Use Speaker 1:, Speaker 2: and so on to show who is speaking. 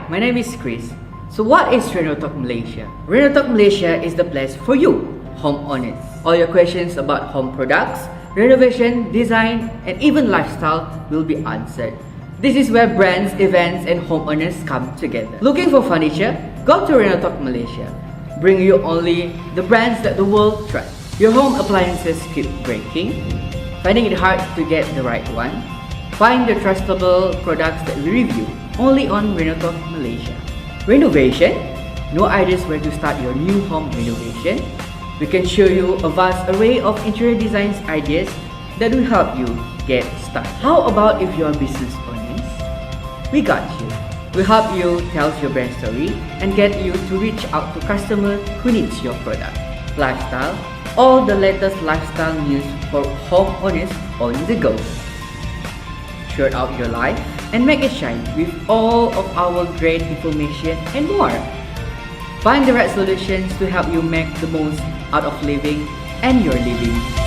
Speaker 1: my name is Chris. So what is Renotalk Malaysia? Renotalk Malaysia is the place for you, homeowners. All your questions about home products, renovation, design, and even lifestyle will be answered. This is where brands, events, and homeowners come together. Looking for furniture? Go to Renotalk Malaysia. Bring you only the brands that the world trusts. Your home appliances keep breaking, finding it hard to get the right one? Find the trustable products that we review only on Renotalk Malaysia. Renovation? No ideas where to start your new home renovation? We can show you a vast array of interior designs ideas that will help you get started. How about if you are business owners? We got you. We help you tell your brand story and get you to reach out to customers who needs your product. Lifestyle? All the latest lifestyle news for homeowners on the go. Shirt out your life and make it shine with all of our great information and more. Find the right solutions to help you make the most out of living and your living.